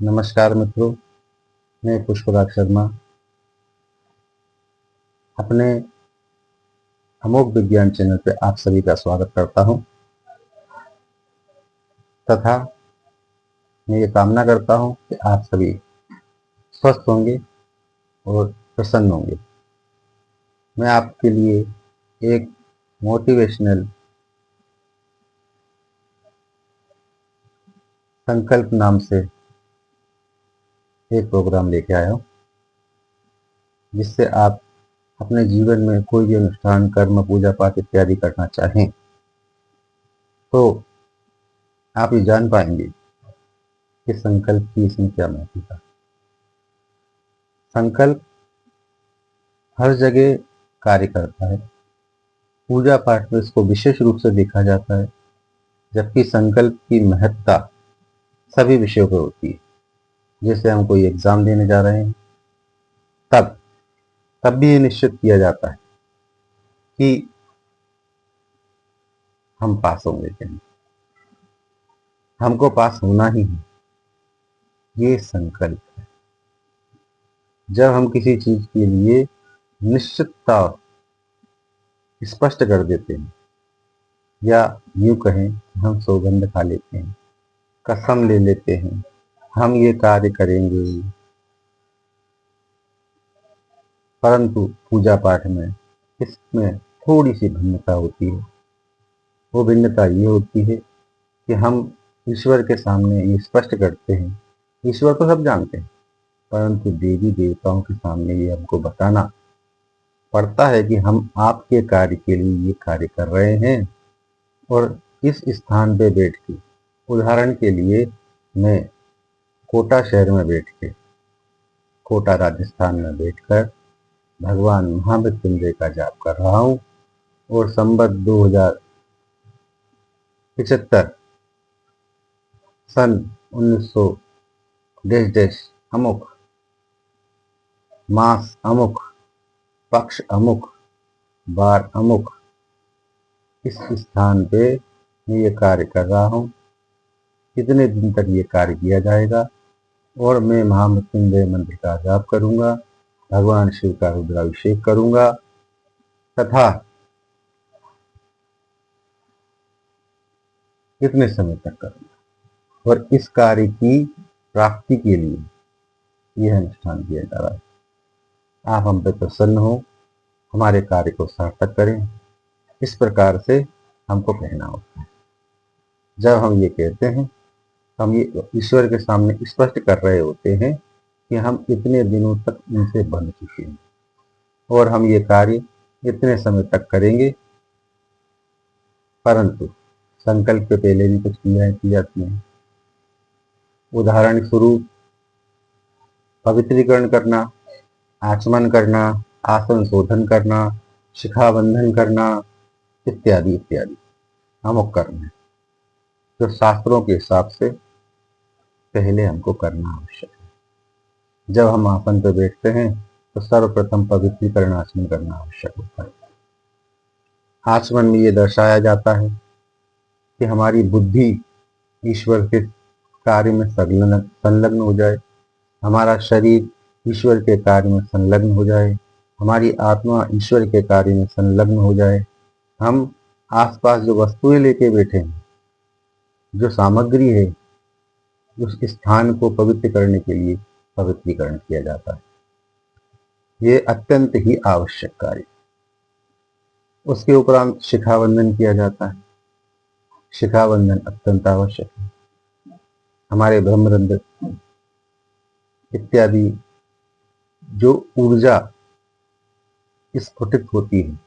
नमस्कार मित्रों, मैं पुष्पराज शर्मा अपने अमोघ विज्ञान चैनल पे आप सभी का स्वागत करता हूं तथा मैं ये कामना करता हूं कि आप सभी स्वस्थ होंगे और प्रसन्न होंगे। मैं आपके लिए एक मोटिवेशनल संकल्प नाम से एक प्रोग्राम लेके आया हूं, जिससे आप अपने जीवन में कोई भी अनुष्ठान, कर्म, पूजा पाठ इत्यादि करना चाहें तो आप ये जान पाएंगे कि संकल्प की इसमें क्या महत्वता है। संकल्प हर जगह कार्य करता है। पूजा पाठ में इसको विशेष रूप से देखा जाता है, जबकि संकल्प की महत्ता सभी विषयों पर होती है। जैसे हम कोई एग्जाम देने जा रहे हैं, तब तब भी ये निश्चित किया जाता है कि हम पास होंगे कि नहीं, हमको पास होना ही है। ये संकल्प है। जब हम किसी चीज के लिए निश्चितता स्पष्ट कर देते हैं, या यूं कहें हम सौगंध खा लेते हैं, कसम ले लेते हैं, हम ये कार्य करेंगे, परंतु पूजा पाठ में इसमें थोड़ी सी भिन्नता होती है। वो भिन्नता ये होती है कि हम ईश्वर के सामने ये स्पष्ट करते हैं। ईश्वर तो सब जानते हैं, परंतु देवी देवताओं के सामने ये हमको बताना पड़ता है कि हम आपके कार्य के लिए ये कार्य कर रहे हैं। और इस स्थान पे बैठ के, उदाहरण के लिए मैं कोटा शहर में बैठ के, कोटा राजस्थान में बैठकर भगवान महामृत्युंजय का जाप कर रहा हूँ, और संवत 2075 सन 1900 डैश डैश अमुक, मास अमुक, पक्ष अमुक, बार अमुक, इस स्थान पे मैं ये कार्य कर रहा हूँ। कितने दिन तक ये कार्य किया जाएगा, और मैं महामृत्युंजय मंत्र का जाप करूंगा, भगवान शिव का रुद्राभिषेक करूंगा, तथा कितने समय तक करूंगा। और इस कार्य की प्राप्ति के लिए यह अनुष्ठान किया जा रहा है। आप हम पे प्रसन्न हो, हमारे कार्य को सार्थक करें, इस प्रकार से हमको कहना होता है। जब हम ये कहते हैं, हम ये ईश्वर के सामने स्पष्ट कर रहे होते हैं कि हम इतने दिनों तक इनसे बंध चुके हैं, और हम ये कार्य इतने समय तक करेंगे। परंतु संकल्प के पहले भी कुछ क्रियाएं की जाती हैं। उदाहरण स्वरूप पवित्रीकरण करना, आचमन करना, आसन शोधन करना, शिखाबंधन करना, इत्यादि इत्यादि अमुक कर्म है, जो शास्त्रों के हिसाब से पहले हमको करना आवश्यक है। जब हम आसन पर बैठते हैं तो सर्वप्रथम पवित्रीकरण आचमन करना आवश्यक होता है। आचमन में ये दर्शाया जाता है कि हमारी बुद्धि ईश्वर के कार्य में संलग्न हो जाए, हमारा शरीर ईश्वर के कार्य में संलग्न हो जाए, हमारी आत्मा ईश्वर के कार्य में संलग्न हो जाए। हम आसपास जो वस्तुएं लेके बैठे हैं, जो सामग्री है, उस स्थान को पवित्र करने के लिए पवित्रीकरण किया जाता है। ये अत्यंत ही आवश्यक कार्य। उसके उपरांत शिखाबंधन किया जाता है। शिखाबंधन अत्यंत आवश्यक है। हमारे ब्रह्मरंध्र इत्यादि जो ऊर्जा स्फुटित होती है,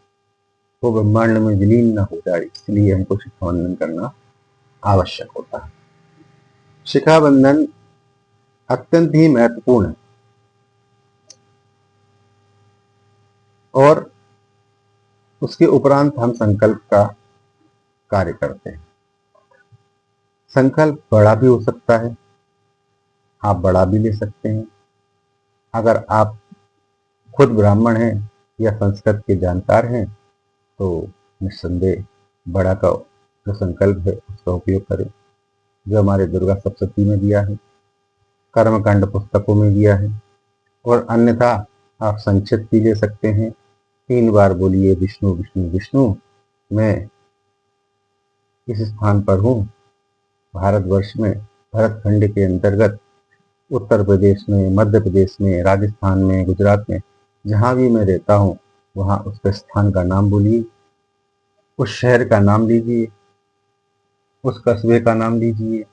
वो ब्रह्मांड में विलीन न हो जाए, इसलिए हमको शिखाबंधन करना आवश्यक होता है। शिखाबंधन अत्यंत ही महत्वपूर्ण है, और उसके उपरांत हम संकल्प का कार्य करते हैं। संकल्प बड़ा भी हो सकता है, आप बड़ा भी ले सकते हैं। अगर आप खुद ब्राह्मण हैं या संस्कृत के जानकार हैं तो निस्संदेह बड़ा का जो संकल्प है उसका उपयोग करें, जो हमारे दुर्गा सप्तशती में दिया है। कर्मकांड पुस्तकों में दिया है। और अन्यथा आप संक्षिप्त भी ले सकते हैं। 3 बार बोलिए विष्णु विष्णु विष्णु। मैं इस स्थान पर हूँ, भारतवर्ष में, भरतखंड के अंतर्गत, उत्तर प्रदेश में, मध्य प्रदेश में, राजस्थान में, गुजरात में, जहाँ भी मैं रहता हूँ वहाँ उसके स्थान का नाम बोलिए, उस शहर का नाम लीजिए, उस कस्बे का नाम लीजिए,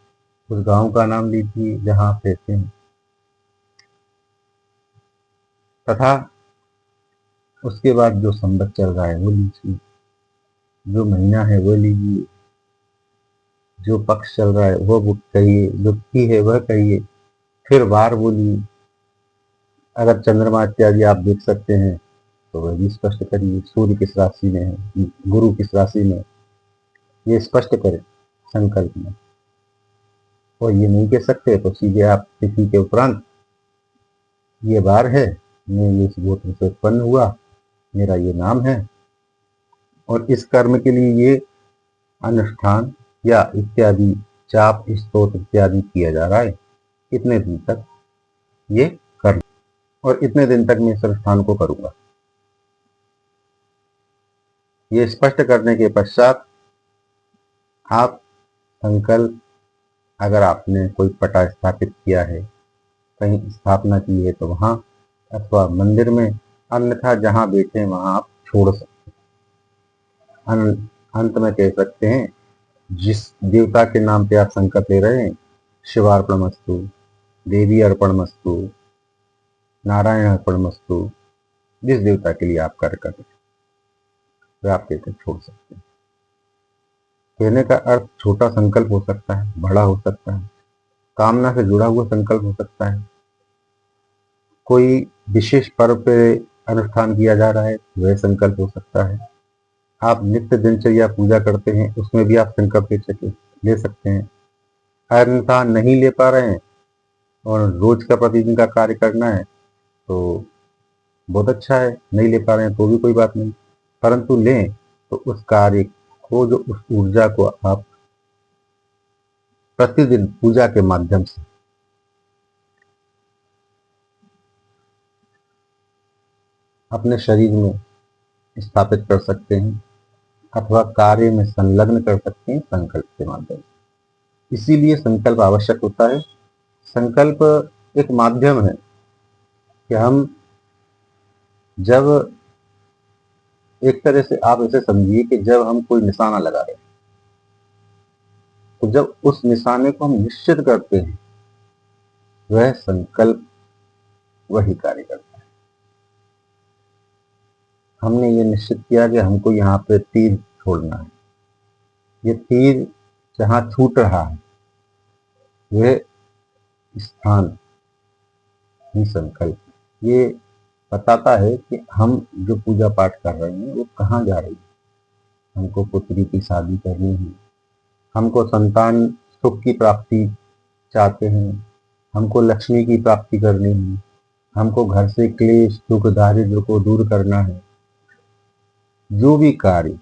उस गांव का नाम लीजिए जहाँ आप रहते हैं, तथा उसके बाद जो संवत चल रहा है वो लीजिए, जो महीना है वो लीजिए, जो पक्ष चल रहा है वो कहिए, जो तिथि है वह कहिए, फिर वार बोलिए। अगर चंद्रमा इत्यादि आप देख सकते हैं तो वह भी स्पष्ट करिए, सूर्य किस राशि में है, गुरु किस राशि में, ये स्पष्ट करें संकल्प में। और ये नहीं कह सकते तो सीधे आप तिथि के उपरांत ये वार है, मैं ये इस गोत्र से उत्पन्न हुआ, मेरा ये नाम है और इस कर्म के लिए ये अनुष्ठान या इत्यादि जाप स्तोत्र इत्यादि किया जा रहा है, इतने दिन तक ये कर और इतने दिन तक मैं इस अनुष्ठान को करूंगा। ये स्पष्ट करने के पश्चात आप संकल्प, अगर आपने कोई पटा स्थापित किया है, कहीं स्थापना की है तो वहां, अथवा मंदिर में, अन्यथा जहां बैठे वहां आप छोड़ सकते हैं। अंत में कह सकते हैं, जिस देवता के नाम पे आप संकल्प ले रहे हैं, शिवार्पणमस्तु, देवी अर्पणमस्तु, नारायण अर्पणमस्तु, जिस देवता के लिए आप कार्य कर रहे हैं वह आप कहकर छोड़ सकते हैं। कहने का अर्थ छोटा संकल्प हो सकता है, बड़ा हो सकता है, कामना से जुड़ा हुआ संकल्प हो सकता है, कोई विशेष पर्व पे अनुष्ठान किया जा रहा है वह संकल्प हो सकता है, आप नित्य दिनचर्या पूजा करते हैं उसमें भी आप संकल्प ले सकते हैं। अन्यथा नहीं ले पा रहे हैं और रोज का प्रतिदिन का कार्य करना है तो बहुत अच्छा है, नहीं ले पा रहे हैं तो भी कोई बात नहीं, परंतु लें तो उस कार्य को, जो उस ऊर्जा को आप प्रतिदिन पूजा के माध्यम से अपने शरीर में स्थापित कर सकते हैं अथवा कार्य में संलग्न कर सकते हैं संकल्प के माध्यम से। इसीलिए संकल्प आवश्यक होता है। संकल्प एक माध्यम है कि हम जब, एक तरह से आप इसे समझिए कि जब हम कोई निशाना लगा रहे हैं तो जब उस निशाने को हम निश्चित करते हैं वह संकल्प वही कार्य करता है। हमने ये निश्चित किया कि हमको यहाँ पे तीर छोड़ना है, ये तीर जहाँ छूट रहा है वह स्थान ही संकल्प, ये बताता है कि हम जो पूजा पाठ कर रहे हैं वो कहाँ जा रही है। हमको पुत्री की शादी करनी है, हमको संतान सुख की प्राप्ति चाहते हैं, हमको लक्ष्मी की प्राप्ति करनी है, हमको घर से क्लेश दुख दारिद्र को दूर करना है। जो भी कार्य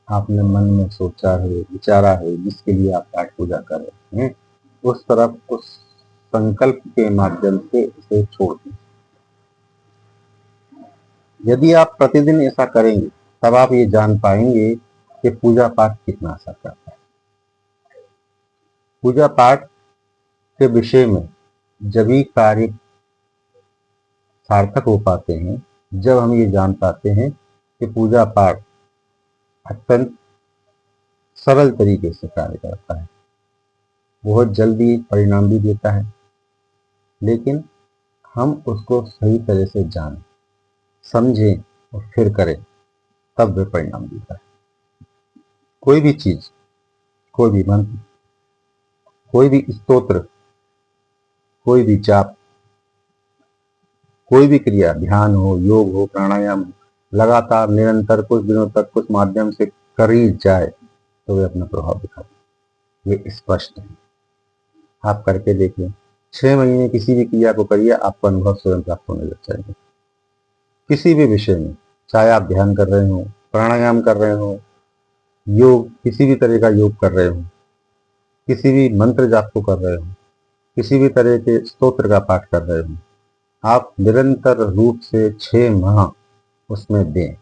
आपने मन में सोचा है, विचारा है, जिसके लिए आप पाठ पूजा कर रहे हैं, उस तरफ उस संकल्प के माध्यम से इसे छोड़ दें। यदि आप प्रतिदिन ऐसा करेंगे तब आप ये जान पाएंगे कि पूजा पाठ कितना असर करता है। पूजा पाठ के विषय में जब ही कार्य सार्थक हो पाते हैं जब हम ये जान पाते हैं कि पूजा पाठ अत्यंत सरल तरीके से कार्य करता है, बहुत जल्दी परिणाम भी देता है, लेकिन हम उसको सही तरह से जानें, समझें और फिर करें, तब वह परिणाम देता है। कोई भी चीज, कोई भी मंत्र, कोई भी स्तोत्र, कोई भी जाप, कोई भी क्रिया, ध्यान हो, योग हो, प्राणायाम हो, लगातार निरंतर कुछ दिनों तक कुछ माध्यम से करी जाए तो वे अपना प्रभाव दिखाते। ये स्पष्ट है, आप करके देखिए। 6 महीने किसी भी क्रिया को करिए, आपको अनुभव स्वयं प्राप्त होने लग जाएगा। किसी भी विषय में, चाहे आप ध्यान कर रहे हो, प्राणायाम कर रहे हो, योग, किसी भी तरह का योग कर रहे हो, किसी भी मंत्र जाप को कर रहे हो, किसी भी तरह के स्तोत्र का पाठ कर रहे हो, आप निरंतर रूप से 6 माह उसमें दें।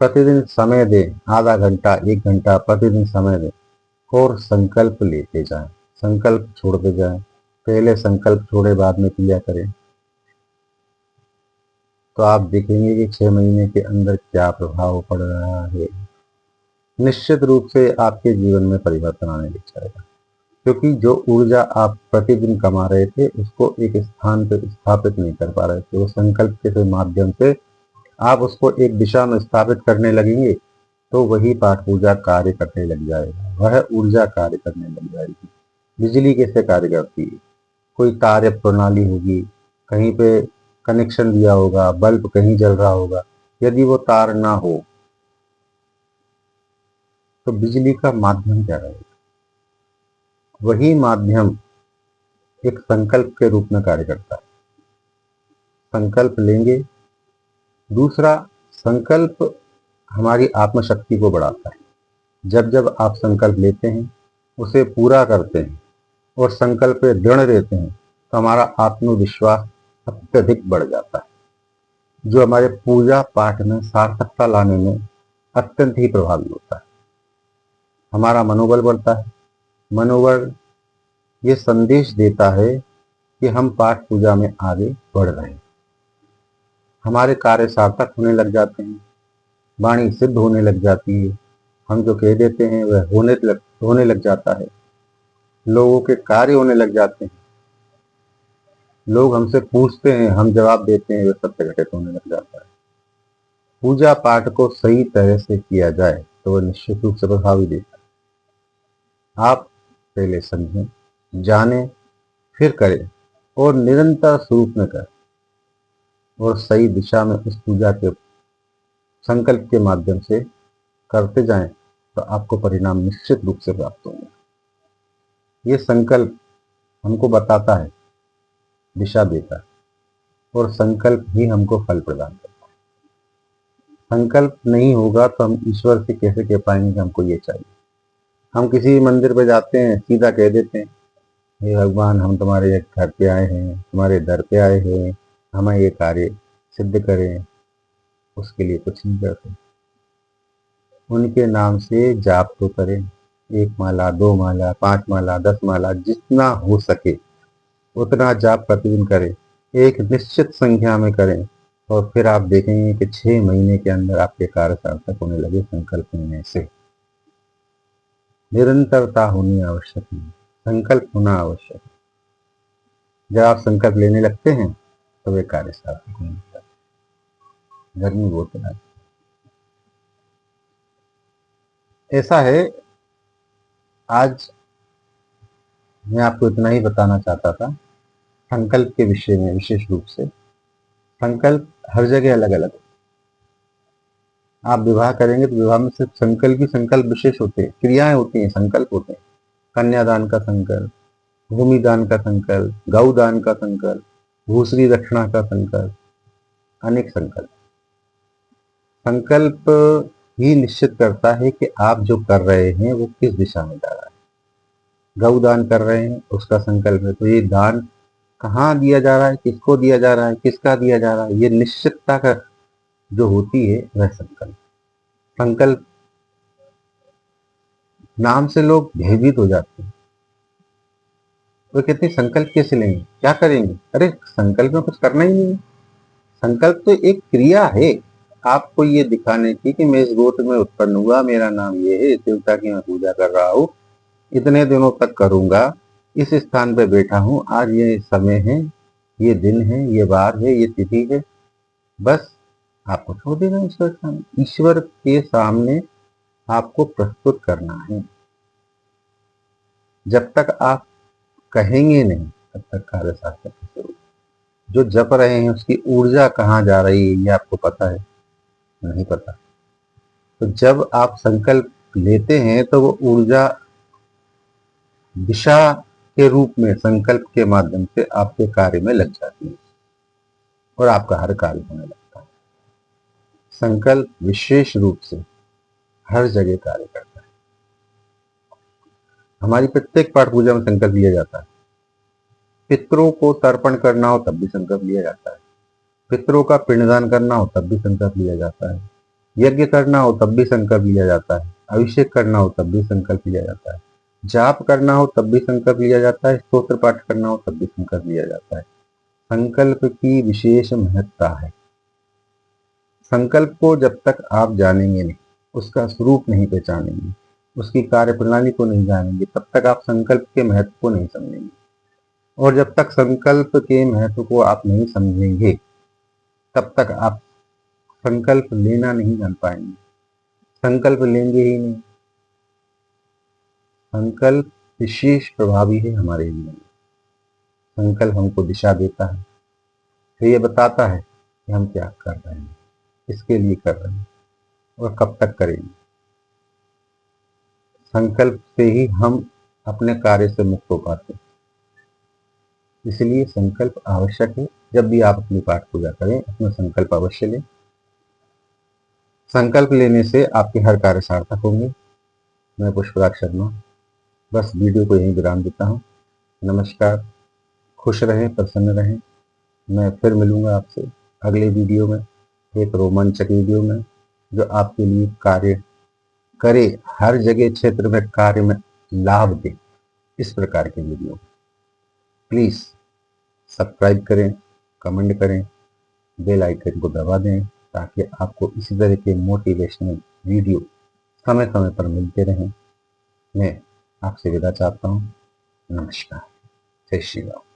प्रतिदिन समय दें, आधा घंटा 1 घंटा प्रतिदिन समय दें और संकल्प लेते जाएं, संकल्प छोड़ते जाएं। पहले संकल्प छोड़े बाद में क्रिया करें, तो आप देखेंगे कि 6 महीने के अंदर क्या प्रभाव पड़ रहा है। निश्चित रूप से आपके जीवन में परिवर्तन आने लग जाएगा, क्योंकि जो ऊर्जा आप प्रतिदिन कमा रहे थे उसको एक स्थान पर स्थापित नहीं कर पा रहे थे। वो संकल्प के माध्यम से आप उसको एक दिशा में स्थापित करने लगेंगे, तो वही पाठ पूजा कार्य करने लग जाएगा, वह ऊर्जा कार्य करने लग जाएगी। बिजली कैसे कार्य करती है? कोई कार्य प्रणाली होगी, कहीं पे कनेक्शन दिया होगा, बल्ब कहीं जल रहा होगा, यदि वो तार ना हो तो बिजली का माध्यम क्या रहेगा? वही माध्यम एक संकल्प के रूप में कार्य करता है। संकल्प लेंगे। दूसरा, संकल्प हमारी आत्मशक्ति को बढ़ाता है। जब जब आप संकल्प लेते हैं, उसे पूरा करते हैं और संकल्प पे दृढ़ रहते हैं, तो हमारा आत्मविश्वास अत्यधिक बढ़ जाता है, जो हमारे पूजा पाठ में सार्थकता लाने में अत्यंत ही प्रभावी होता है। हमारा मनोबल बढ़ता है। मनोबल ये संदेश देता है कि हम पाठ पूजा में आगे बढ़ रहे हैं। हमारे कार्य सार्थक होने लग जाते हैं, वाणी सिद्ध होने लग जाती है। हम जो कह देते हैं वह होने लग जाता है। लोगों के कार्य होने लग जाते हैं। लोग हमसे पूछते हैं, हम जवाब देते हैं, वह सत्य घटित होने लग जाता है। पूजा पाठ को सही तरह से किया जाए तो वह निश्चित रूप से प्रभावी देता है। आप पहले समझें, जानें, फिर करें और निरंतर स्वरूप में करें और सही दिशा में उस पूजा के संकल्प के माध्यम से करते जाएं, तो आपको परिणाम निश्चित रूप से प्राप्त होंगे। ये संकल्प हमको बताता है, दिशा देता है और संकल्प ही हमको फल प्रदान करता है। संकल्प नहीं होगा तो हम ईश्वर से कैसे कह पाएंगे कि हमको ये चाहिए? हम किसी मंदिर पे जाते हैं, सीधा कह देते हैं, हे भगवान, हम तुम्हारे घर पे आए हैं, तुम्हारे दर पे आए हैं, हमें ये कार्य सिद्ध करें। उसके लिए कुछ नहीं करते। उनके नाम से जाप तो करें, 1 माला, 2 माला, 5 माला, 10 माला, जितना हो सके उतना जाप प्रतिदिन करें, एक निश्चित संख्या में करें और फिर आप देखेंगे कि 6 महीने के अंदर आपके कार्य सार्थक होने लगे। संकल्प लेने से निरंतरता होनी आवश्यक है, संकल्प होना आवश्यक है। जब आप संकल्प लेने लगते हैं तो वे कार्य सार्थक होने लगते हैं। गर्मी बहुत है। ऐसा है, आज मैं आपको इतना ही बताना चाहता था संकल्प के विषय में। विशेष रूप से संकल्प हर जगह अलग अलग। आप विवाह करेंगे तो विवाह में सिर्फ संकल्प ही संकल्प विशेष होते हैं, क्रियाएं होती हैं, संकल्प होते हैं। कन्यादान का संकल्प, भूमि दान का संकल्प, गौ दान का संकल्प, भूसरी दक्षिणा का संकल्प, अनेक संकल्प। संकल्प ही निश्चित करता है कि आप जो कर रहे हैं वो किस दिशा में जा रहा है। गौ दान कर रहे हैं, उसका संकल्प है, तो ये दान कहाँ दिया जा रहा है, किसको दिया जा रहा है, किसका दिया जा रहा है, ये निश्चितता का जो होती है वह संकल्प। संकल्प नाम से लोग भयभीत हो जाते हैं। वो कहते हैं संकल्प कैसे लेंगे, क्या करेंगे? अरे संकल्प में कुछ करना ही नहीं है। संकल्प तो एक क्रिया है आपको ये दिखाने की कि मैं इस गोत्र में उत्पन्न हुआ, मेरा नाम ये है, इस देवता की मैं पूजा कर रहा हूँ, इतने दिनों तक करूंगा, इस स्थान पे बैठा हूँ, आज ये समय है, ये दिन है, ये वार है, ये तिथि है। बस आपको छोड़ देना ईश्वर के सामने। ईश्वर के सामने आपको प्रस्तुत करना है। जब तक आप कहेंगे नहीं तब तक कार्य सार्थक कैसे होगा? जो जप रहे हैं उसकी ऊर्जा कहाँ जा रही है ये आपको पता है? नहीं पता। तो जब आप संकल्प लेते हैं तो वो ऊर्जा दिशा के रूप में संकल्प के माध्यम से आपके कार्य में लग जाती है और आपका हर कार्य होने लगता है। संकल्प विशेष रूप से हर जगह कार्य करता है। हमारी प्रत्येक पाठ पूजा में संकल्प लिया जाता है। पितरों को तर्पण करना हो तब भी संकल्प लिया जाता है, पितरों का पिंडदान करना हो तब भी संकल्प लिया जाता है, यज्ञ करना हो तब भी संकल्प लिया जाता है, अभिषेक करना हो तब भी संकल्प लिया जाता है, जाप करना हो तब भी संकल्प लिया जाता है, स्तोत्र पाठ करना हो तब भी संकल्प लिया जाता है। संकल्प की विशेष महत्ता है। संकल्प को जब तक आप जानेंगे नहीं, उसका स्वरूप नहीं पहचानेंगे, उसकी कार्य प्रणाली को नहीं जानेंगे, तब तक आप संकल्प के महत्व को नहीं समझेंगे। और जब तक संकल्प के महत्व को आप नहीं समझेंगे, तब तक आप संकल्प लेना नहीं जान पाएंगे, संकल्प लेंगे ही नहीं। संकल्प विशेष प्रभावी है हमारे जीवन में। संकल्प हमको दिशा देता है, तो ये बताता है कि हम क्या कर रहे हैं, इसके लिए कर रहे हैं और कब तक करेंगे। संकल्प से ही हम अपने कार्य से मुक्त हो पाते हैं। इसलिए संकल्प आवश्यक है। जब भी आप अपनी पाठ पूजा करें, अपना संकल्प अवश्य लें। संकल्प लेने से आपके हर कार्य सार्थक होंगे। मैं पुष्पराज शर्मा बस वीडियो को यहीं विराम देता हूँ। नमस्कार, खुश रहें, प्रसन्न रहें। मैं फिर मिलूंगा आपसे अगले वीडियो में, एक रोमांचक वीडियो में, जो आपके लिए कार्य करे, हर जगह क्षेत्र में कार्य में लाभ दे, इस प्रकार के वीडियो। प्लीज सब्सक्राइब करें, कमेंट करें, बेल आइकन को दबा दें, ताकि आपको इसी तरह के मोटिवेशनल वीडियो समय समय पर मिलते रहें। मैं आपसे विदा चाहता हूँ। नमस्कार, जय श्री राम।